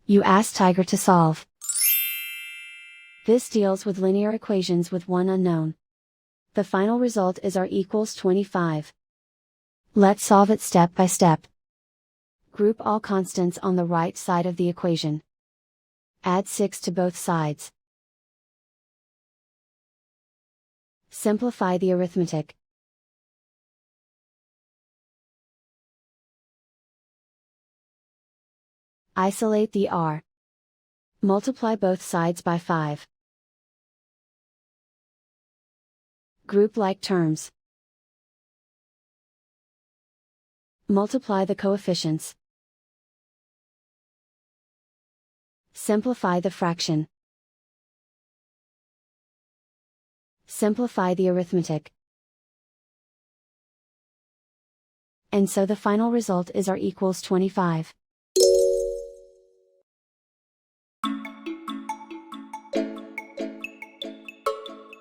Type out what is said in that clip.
You ask Tiger to solve. This deals with linear equations with one unknown. The final result is r equals 25. Let's solve it step by step. Group all constants on the right side of the equation. Add 6 to both sides. Simplify the arithmetic. Isolate the r. Multiply both sides by 5. Group like terms. Multiply the coefficients. Simplify the fraction. Simplify the arithmetic. And so the final result is r equals 25.